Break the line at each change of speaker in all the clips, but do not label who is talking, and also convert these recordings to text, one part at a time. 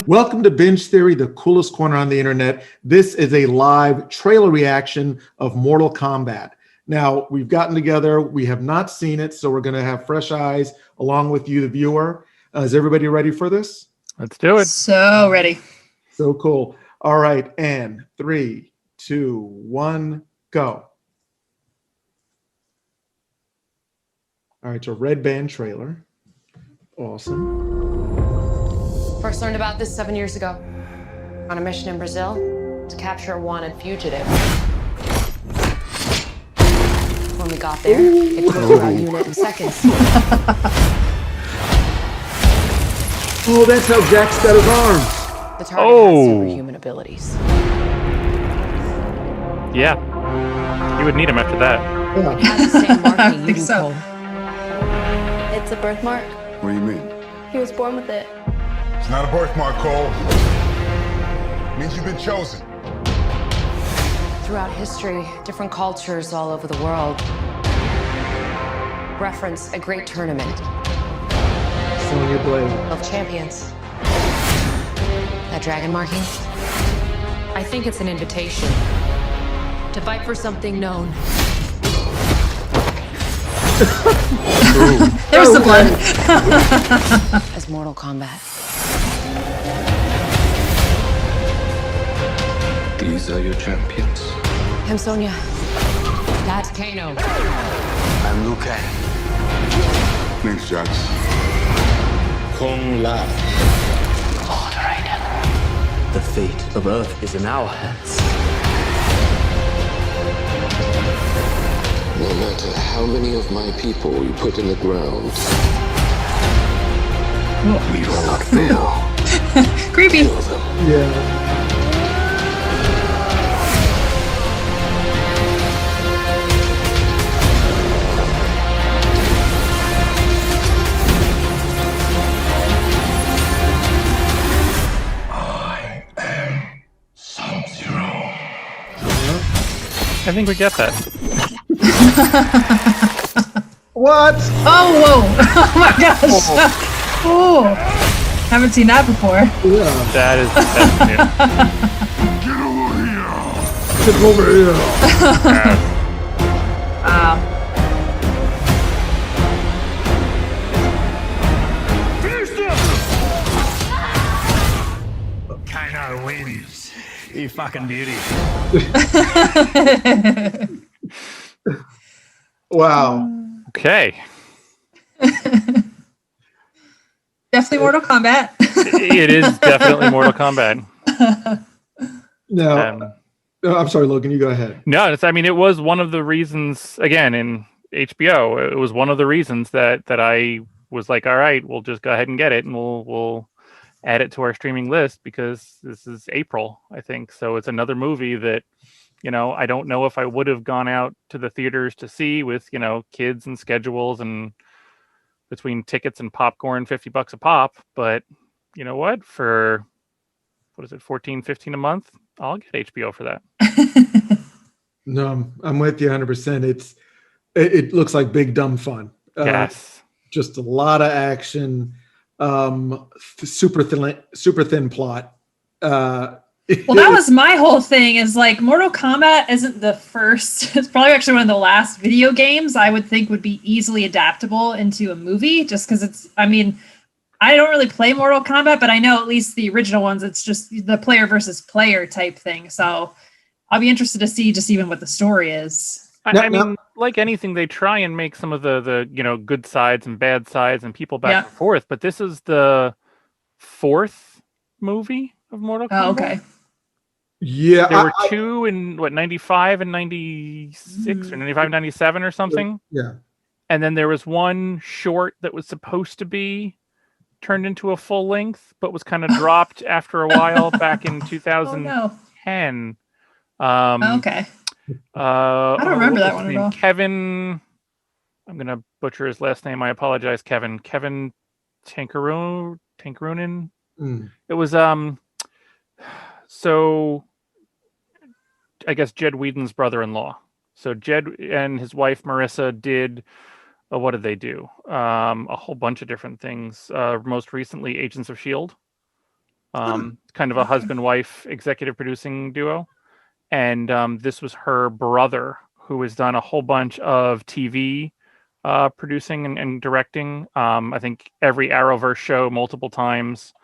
Welcome to Binge Theory, the coolest corner on the internet. This is a live trailer reaction of Mortal Kombat. Now, we've gotten together. We have not seen it, so we're going to have fresh eyes along with you, the viewer. Is everybody ready for this?
Let's do it.
So ready.
So cool. All right, and 3, 2, 1, go. All right, so red band trailer. Awesome.
First learned about this 7 years ago. On a mission in Brazil to capture a wanted fugitive. When we got there, it took our unit in seconds.
Oh, that's how Jack's got his arms.
The target has superhuman abilities.
Yeah. You would need him after that.
Yeah.
It has the same marking
I
you
think
do,
so.
Cole.
It's a birthmark.
What do you mean?
He was born with it.
It's not a birthmark, Cole. It means you've been chosen.
Throughout history, different cultures all over the world reference a great tournament
Sonya Blade.
of champions. That dragon marking? I think it's an invitation to fight for something known.
There's the blood.
As Mortal Kombat.
These are your champions.
I'm Sonya. That's Kano.
I'm Liu Kang.
Thanks, Jax.
Kung Lao. Lord Raiden. The fate of Earth is in our hands.
No matter how many of my people you put in the ground,
We will not fail.
Creepy.
kill them.
Yeah.
I think we get that.
What?
Oh, whoa. Oh my gosh. Oh. Haven't seen that before.
Yeah.
That is new.
Get over here.
Wow.
What kind of ladies? You fucking beauty.
Wow.
Okay.
Definitely Mortal Kombat.
It is definitely Mortal Kombat.
No, I'm sorry, Logan. You go ahead.
No, it was one of the reasons, again, in HBO, it was one of the reasons that I was like, all right, we'll just go ahead and get it, and we'll add it to our streaming list, because this is April, I think. So it's another movie that, I don't know if I would have gone out to the theaters to see with, kids and schedules and between tickets and popcorn, $50 a pop. But you know what? For, what is it, $14, $15 a month? I'll get HBO for that.
No, I'm with you 100%. It looks like big dumb fun.
Yes.
Just a lot of action. Super thin plot.
Well, that was my whole thing, is like Mortal Kombat isn't the first. It's probably actually one of the last video games I would think would be easily adaptable into a movie, just because I don't really play Mortal Kombat, but I know at least the original ones, it's just the player versus player type thing. So I'll be interested to see just even what the story is.
I mean, like anything, they try and make some of the good sides and bad sides and people back and forth. But this is the fourth movie of Mortal Kombat.
Oh, okay.
Yeah.
There were two in, 95 and 96 or 95, 97 or something?
Yeah.
And then there was one short that was supposed to be turned into a full length, but was kind of dropped after a while back in 2010.
Okay. I don't remember that one at all.
Kevin, I'm gonna butcher his last name. I apologize, Kevin. Kevin Tankarunen. It was so I guess Jed Whedon's brother-in-law. So Jed and his wife Marissa did what did they do? A whole bunch of different things. Most recently, Agents of S.H.I.E.L.D. Kind of a husband-wife executive producing duo. And this was her brother, who has done a whole bunch of TV producing and directing. I think every Arrowverse show multiple times.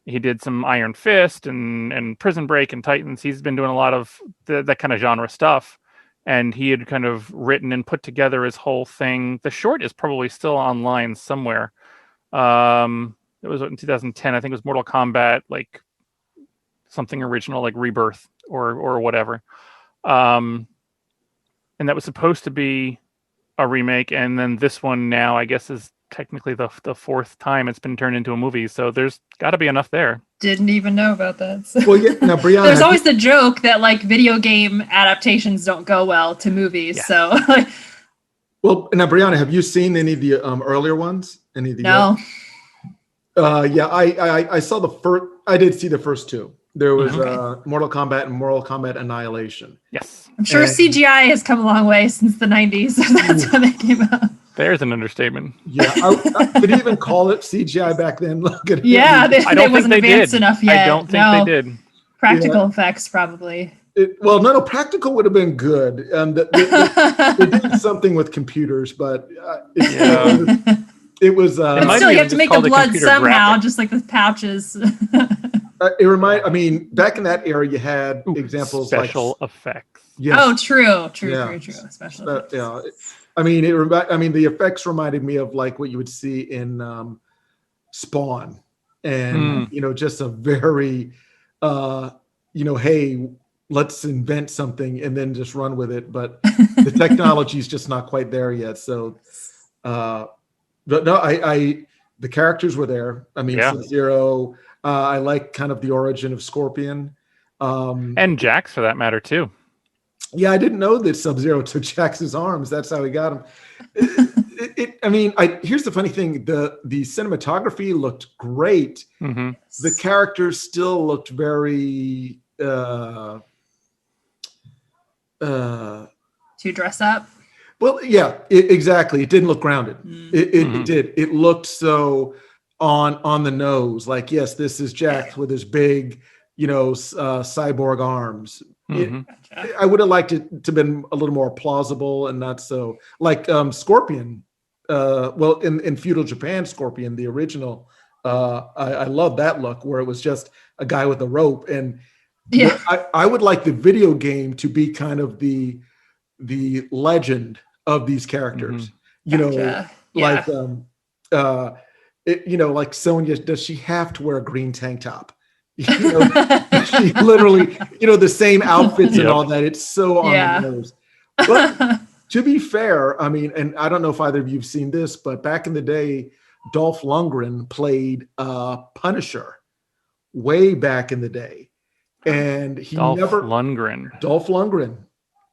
He did some Iron Fist and Prison Break and Titans. He's been doing a lot of that kind of genre stuff. And he had kind of written and put together his whole thing. The short is probably still online somewhere. It was in 2010. I think it was Mortal Kombat, like something original, like Rebirth or whatever. And that was supposed to be a remake. And then this one now, I guess, is technically the fourth time it's been turned into a movie. So there's got to be enough there.
Didn't even know about that. So.
Well, yeah, now, Brianna,
there's always the joke that like video game adaptations don't go well to movies. Yeah. So,
well, now, Brianna, have you seen any of the earlier ones? Any of the?
No.
Yeah, I saw the first. I did see the first two. There was Mortal Kombat and Mortal Kombat Annihilation.
Yes,
I'm sure CGI has come a long way since the 90s. That's when they came out.
There's an understatement.
Yeah, did you even call it CGI back then? Look at
I don't
wasn't
think
advanced
they did.
enough yet.
I don't think they did.
Practical effects, probably.
No, practical would have been good. They did something with computers, but it was.
Still, you have to make the blood somehow, graphic. Just like the pouches.
I mean, back in that era, you had examples
special effects.
Yes.
Oh, true. Special effects.
Yeah. I mean, the effects reminded me of like what you would see in Spawn, and just a very, hey, let's invent something and then just run with it. But the technology is just not quite there yet. So, but no, the characters were there. I mean, Sub-Zero. I like kind of the origin of Scorpion,
and Jax for that matter too.
Yeah, I didn't know that Sub-Zero took Jax's arms. That's how he got him. Here's the funny thing: the cinematography looked great.
Mm-hmm.
The characters still looked very
to dress up.
Well, yeah, exactly. It didn't look grounded. It did. It looked so on the nose. Like, yes, this is Jax with his big, cyborg arms. I would have liked it to have been a little more plausible and not so like Scorpion. In feudal Japan, Scorpion, the original. I love that look where it was just a guy with a rope. And I would like the video game to be kind of the legend of these characters. Like like Sonya, does she have to wear a green tank top? She literally, the same outfits and all that. It's so on the nose. But to be fair, I mean, and I don't know if either of you've seen this, but back in the day, Dolph Lundgren played Punisher way back in the day. And he
Dolph
Dolph Lundgren.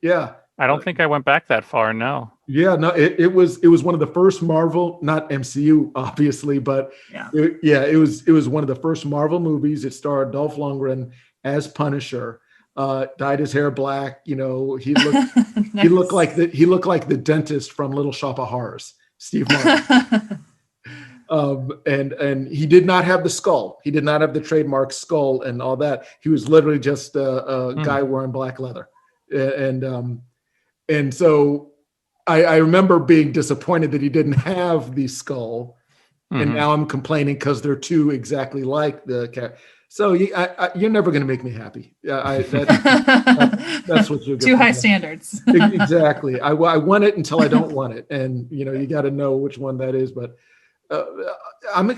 Yeah.
I don't think I went back that far, no.
Yeah, no, it was one of the first Marvel, not MCU, obviously, but it was one of the first Marvel movies. It starred Dolph Lundgren as Punisher, dyed his hair black. He looked
nice.
he looked like the dentist from Little Shop of Horrors, Steve Martin. And he did not have the skull. He did not have the trademark skull and all that. He was literally just a guy wearing black leather, and so I remember being disappointed that he didn't have the skull, and now I'm complaining because they're too exactly like the character. So you're never going to make me happy. That's what you're
too high standards.
Exactly. I want it until I don't want it, and you got to know which one that is. But I'm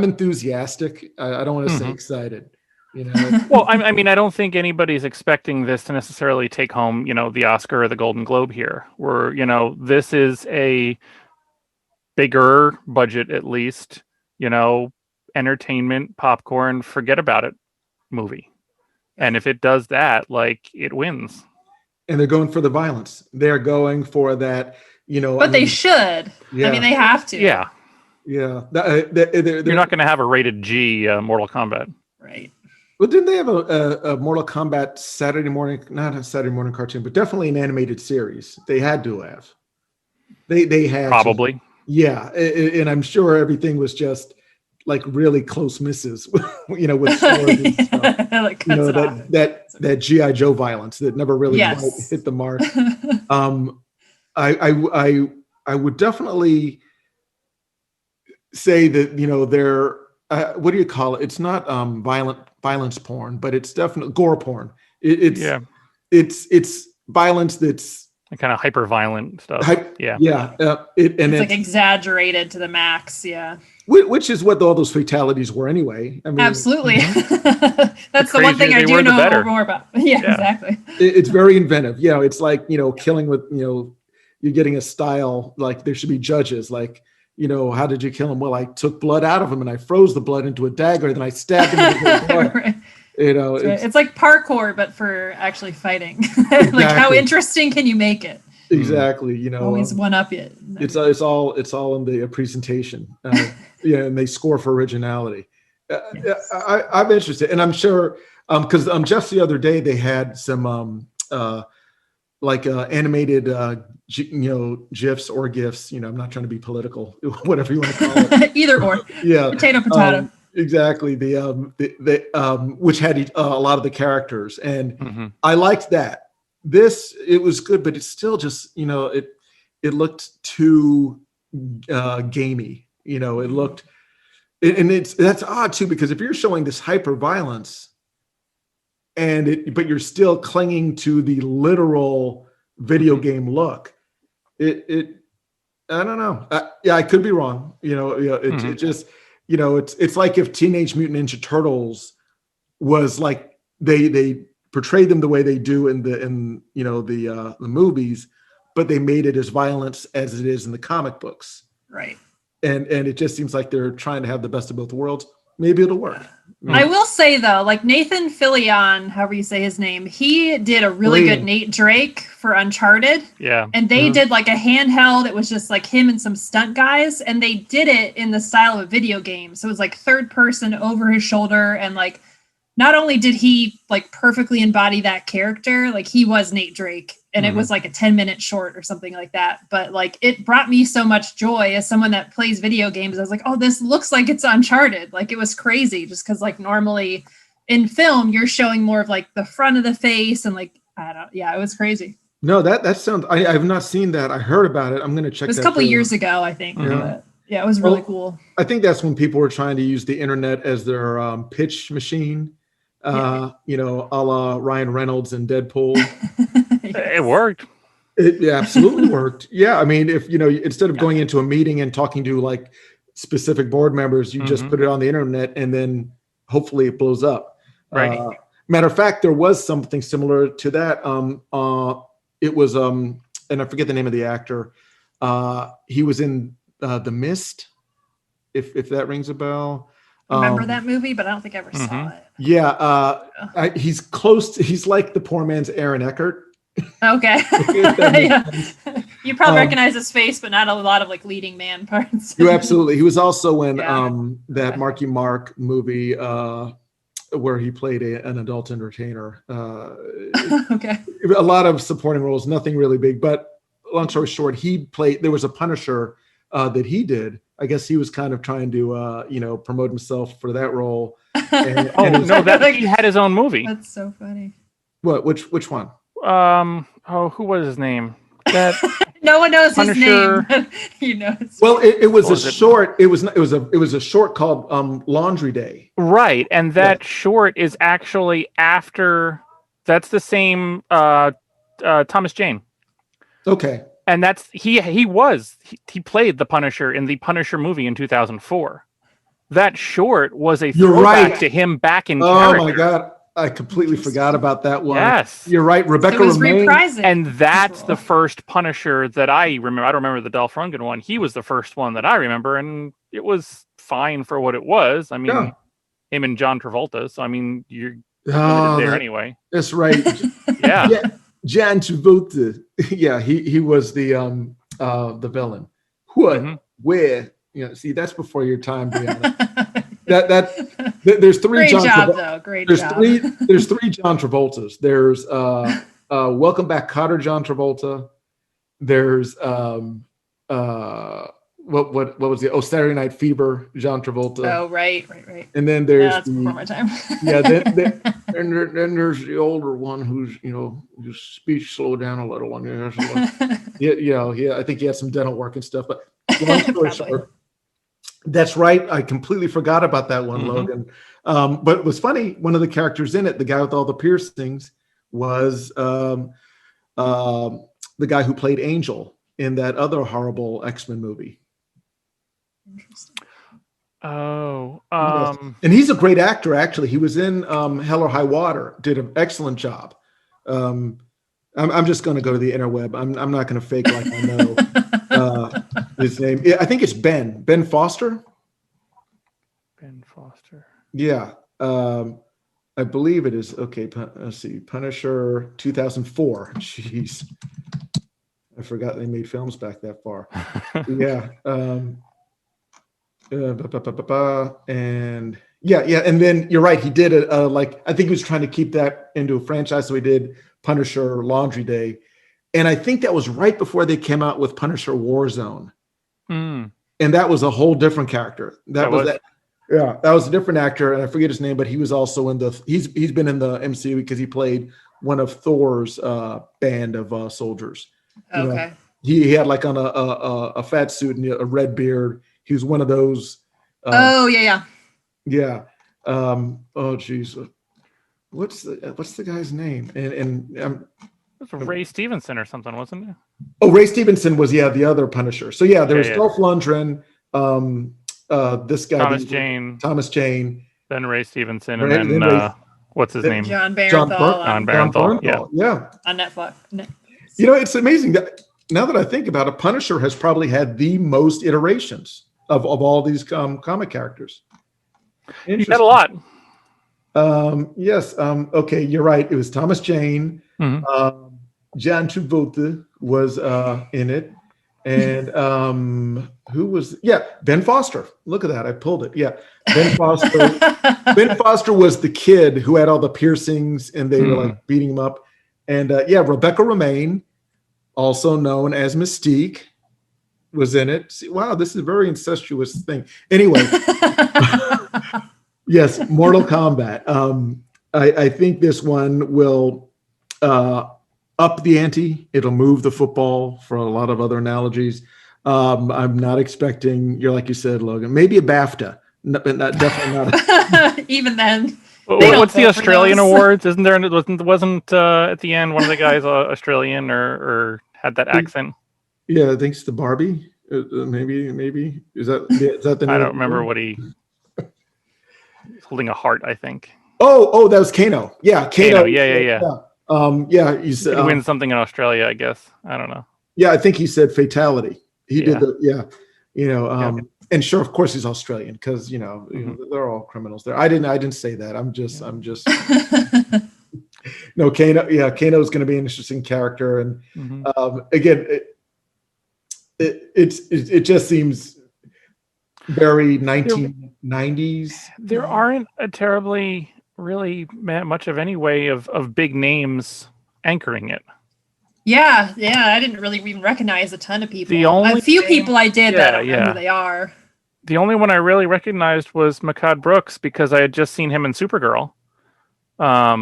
enthusiastic. I don't want to say excited.
Well, I mean, I don't think anybody's expecting this to necessarily take home, the Oscar or the Golden Globe here. This is a bigger budget, at least, entertainment, popcorn, forget about it movie. And if it does that, like, it wins.
And they're going for the violence. They're going for that,
But they should.
Yeah.
I mean, they have to.
Yeah.
Yeah.
You're not going to have a rated G Mortal Kombat.
Right.
Well, didn't they have a Mortal Kombat Saturday morning, not a Saturday morning cartoon, but definitely an animated series? They had to have. They had
probably.
To. Yeah, and I'm sure everything was just like really close misses, with swords and stuff.
Like
that GI Joe violence that never really
yes.
hit the mark. I would definitely say that they're what do you call it? It's not violence porn, but it's definitely gore porn. It's violence that's
kind of hyper violent stuff.
It's
like exaggerated to the max. Yeah,
which is what all those fatalities were anyway. I mean,
absolutely. That's the one thing I do know more about. Yeah, exactly.
It's very inventive. It's like killing with you're getting a style. Like there should be judges. Like how did you kill him? Well, I took blood out of him and I froze the blood into a dagger. Then I stabbed him into the blood.
Right. It's like parkour, but for actually fighting. Like how interesting can you make it?
Exactly.
Always one up it.
It's all in the presentation. And they score for originality. Yes. I'm interested, and I'm sure because just the other day they had some animated GIFs or GIFs. I'm not trying to be political, whatever you want to call it.
Either or.
Yeah.
Potato.
Exactly. The which had a lot of the characters, and I liked that. It was good, but it's still just it looked too gamey. It looked, and that's odd too, because if you're showing this hyper violence, but you're still clinging to the literal video game look, I don't know. I could be wrong. It just. It's like if Teenage Mutant Ninja Turtles was like they portrayed them the way they do in the movies, but they made it as violent as it is in the comic books.
Right.
And it just seems like they're trying to have the best of both worlds. Maybe it'll work.
I will say though, like Nathan Fillion, however you say his name, he did a really good Nate Drake for Uncharted.
Yeah.
And they did like a handheld. It was just like him and some stunt guys. And they did it in the style of a video game. So it was like third person over his shoulder. And like, not only did he like perfectly embody that character, like he was Nate Drake. And it was like a 10-minute short or something like that. But like it brought me so much joy as someone that plays video games. I was like, oh, this looks like it's Uncharted. Like it was crazy just because like normally in film, you're showing more of like the front of the face and like, it was crazy.
No, that sounds, I have not seen that. I heard about it. I'm going to check that.
It was a couple of years ago, I think. But yeah, it was really cool.
I think that's when people were trying to use the internet as their pitch machine. A la Ryan Reynolds and Deadpool.
It worked.
It absolutely worked. Yeah. I mean, if, instead of going into a meeting and talking to like specific board members, you just put it on the internet and then hopefully it blows up.
Right.
Matter of fact, there was something similar to that. It was, and I forget the name of the actor. He was in The Mist, if that rings a bell.
Remember that movie, but I don't think I ever saw it.
Yeah, he's close. He's like the poor man's Aaron Eckhart.
Okay. Yeah. You probably recognize his face, but not a lot of like leading man parts.
You absolutely. He was also in that Marky Mark movie where he played an adult entertainer.
Okay.
A lot of supporting roles, nothing really big. But long story short, there was a Punisher that he did. I guess he was kind of trying to, promote himself for that role. And
he had his own movie.
That's so funny.
What? Which one?
Who was his name? That
no one knows
Punisher.
His name.
Well, it was a short. It was a short called Laundry Day.
Right, and that short is actually after. That's the same Thomas Jane.
Okay.
And that's he played the Punisher in the Punisher movie in 2004. That short was a throwback to him back in character.
Oh my God. I completely forgot about that one.
Yes.
You're right. Rebecca
It was
Romaine.
reprising.
And that's
his
the
role.
first Punisher that I remember. I don't remember the Dolph Lundgren one. He was the first one that I remember, and it was fine for what it was. I mean,
Yeah.
him and John Travolta. So I mean, you're
Oh,
limited there anyway.
that's right.
Yeah.
John Travolta. Yeah, he was the villain. What?
Mhm.
Where? See, that's before your time, Brianna. There's three
Great
John
job,
Travol-
though. Great
there's
job.
there's three John Travoltas. There's Welcome Back Kotter John Travolta. There's what was the Saturday Night Fever John Travolta.
Oh, right.
And then there's
That's before my time.
then there's the older one who's his speech slowed down a little. I think he had some dental work and stuff. But long story short, that's right. I completely forgot about that one, Logan. But it was funny. One of the characters in it, the guy with all the piercings, was the guy who played Angel in that other horrible X-Men movie.
Interesting.
Oh,
Yes. And he's a great actor. Actually, he was in Hell or High Water. Did an excellent job. I'm just going to go to the interweb. I'm not going to fake like I know his name. I think it's Ben Foster.
Ben Foster.
Yeah, I believe it is. Okay, let's see. Punisher 2004. Jeez, I forgot they made films back that far. Yeah. And and then you're right. He did it. I think he was trying to keep that into a franchise, so he did Punisher Laundry Day, and I think that was right before they came out with Punisher Warzone, and that was a whole different character. That was a different actor, and I forget his name, but he was also in he's been in the MCU because he played one of Thor's band of soldiers.
Okay.
He had like on a fat suit and a red beard. He was one of those.
Yeah.
Oh geez, what's the guy's name? And
it was Ray Stevenson or something, wasn't it?
Oh, Ray Stevenson was the other Punisher. So there was Dolph Lundgren, this guy Thomas Jane,
then Ray Stevenson, and then what's his name?
John Barenthal.
John Barenthal.
Yeah.
On Netflix.
It's amazing that now that I think about it, Punisher has probably had the most iterations of all these comic characters.
He had a lot.
Yes. Okay, you're right. It was Thomas Jane. John Travolta was in it. And who was Ben Foster. Look at that. I pulled it. Yeah. Ben Foster. Ben Foster was the kid who had all the piercings and they were like beating him up. And Rebecca Romaine, also known as Mystique, was in it. See, wow, this is a very incestuous thing. Anyway, yes, Mortal Kombat. I think this one will up the ante. It'll move the football for a lot of other analogies. I'm not expecting, like you said, Logan, maybe a BAFTA, but definitely not.
Even then.
What's the Australian awards? Isn't there? Wasn't at the end one of the guys Australian or had that accent?
Yeah, I think it's the Barbie. Maybe is that the name?
I don't remember what he's holding a heart, I think.
Oh, that was Kano. Yeah, Kano.
Yeah.
You said
win something in Australia, I guess. I don't know.
Yeah, I think he said fatality. He did and sure, of course, he's Australian because they're all criminals there. I didn't say that. I'm just. No, Kano. Yeah, Kano is going to be an interesting character, and again, it just seems very 1990s.
There aren't a terribly really much of any way of big names anchoring it.
Yeah, I didn't really even recognize a ton of people.
A
few people I did, but I don't know who they are.
The only one I really recognized was Mehcad Brooks because I had just seen him in Supergirl a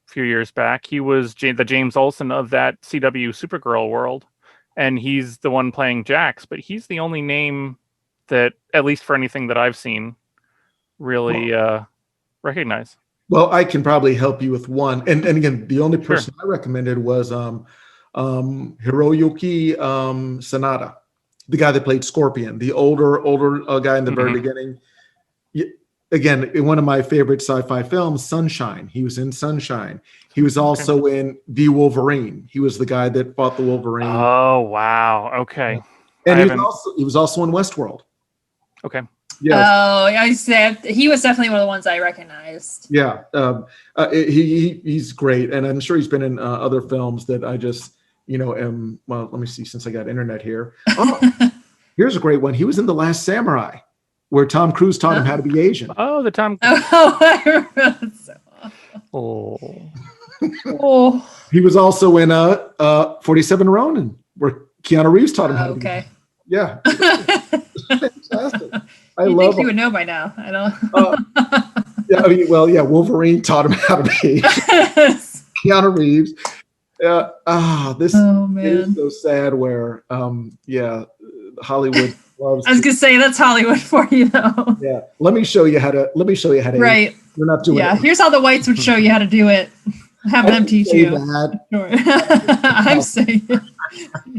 few years back. He was the James Olsen of that CW Supergirl world, and he's the one playing Jax, but he's the only name that, at least for anything that I've seen, really recognize.
Well, I can probably help you with one. And again, the only person I recommended was Hiroyuki Sanada, the guy that played Scorpion, the older guy in the very beginning. again, in one of my favorite sci-fi films, Sunshine. He was in Sunshine. He was also in The Wolverine. He was the guy that fought the Wolverine.
Oh wow. Okay.
And he was also in Westworld.
Okay.
Yes.
Oh, I said he was definitely one of the ones I recognized.
Yeah. He's great, and I'm sure he's been in other films that I just, am. Well, let me see. Since I got internet here, here's a great one. He was in The Last Samurai, where Tom Cruise taught him how to be Asian.
Oh, the Tom.
Oh, I remember that so
Oh.
Oh.
He was also in 47 Ronin, where Keanu Reeves taught him how to be.
Okay.
Yeah. Fantastic. I
You
love
think you would know by now? I don't.
Wolverine taught him how to be Keanu Reeves. This is so sad. Where Hollywood loves.
I was gonna say that's Hollywood for you, though.
Yeah, let me show you how to.
Right.
We're not doing it.
Yeah. Here's how the whites would show you how to do it. Have them teach you. Sure. I'm saying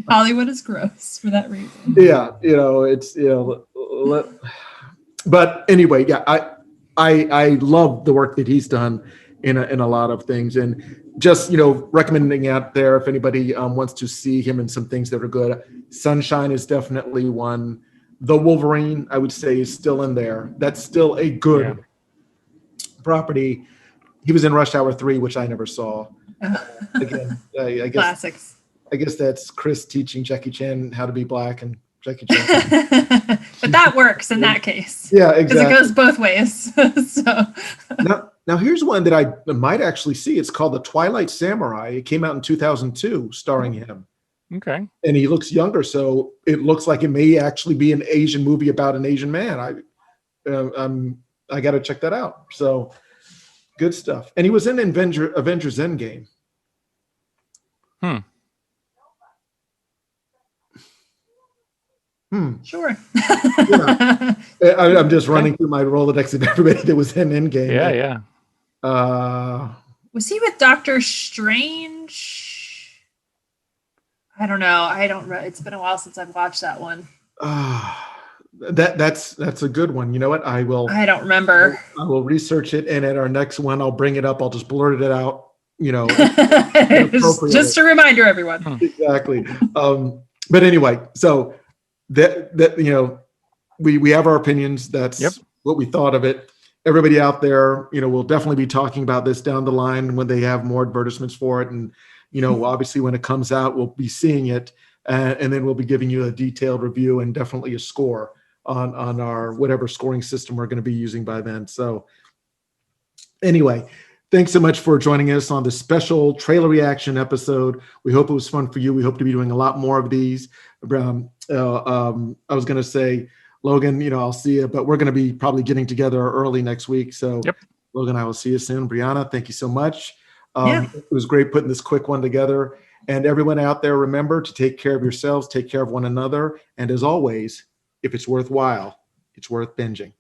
Hollywood is gross for that reason.
Yeah, it's but anyway, yeah, I love the work that he's done in a lot of things, and just recommending out there if anybody wants to see him in some things that are good. Sunshine is definitely one. The Wolverine, I would say, is still in there. That's still a good property. He was in Rush Hour 3, which I never saw. Again, I guess
Classics.
I guess that's Chris teaching Jackie Chan how to be black, and Jackie Chan.
But that works in that case.
Yeah, exactly.
Because it goes both ways. So
now here's one that I might actually see. It's called The Twilight Samurai. It came out in 2002, starring him.
Okay.
And he looks younger, so it looks like it may actually be an Asian movie about an Asian man. I got to check that out. So. Good stuff. And he was in Avengers Endgame.
Sure.
Yeah. I'm just running through my Rolodex of everybody that was in Endgame.
Yeah.
Was he with Doctor Strange? I don't know. It's been a while since I've watched that one.
That's a good one. You know what? I don't
remember.
I will research it, and at our next one, I'll bring it up. I'll just blurt it out.
Just a reminder, everyone.
Exactly. But anyway, so that we have our opinions. That's what we thought of it. Everybody out there, we'll definitely be talking about this down the line when they have more advertisements for it, and obviously when it comes out, we'll be seeing it, and then we'll be giving you a detailed review and definitely a score on our whatever scoring system we're going to be using by then. So anyway, thanks so much for joining us on this special trailer reaction episode. We hope it was fun for you. We hope to be doing a lot more of these. I was going to say, Logan, I'll see you, but we're going to be probably getting together early next week. So Logan, I will see you soon. Brianna, thank you so much. It was great putting this quick one together. And everyone out there, remember to take care of yourselves, take care of one another. And as always, if it's worthwhile, it's worth binging.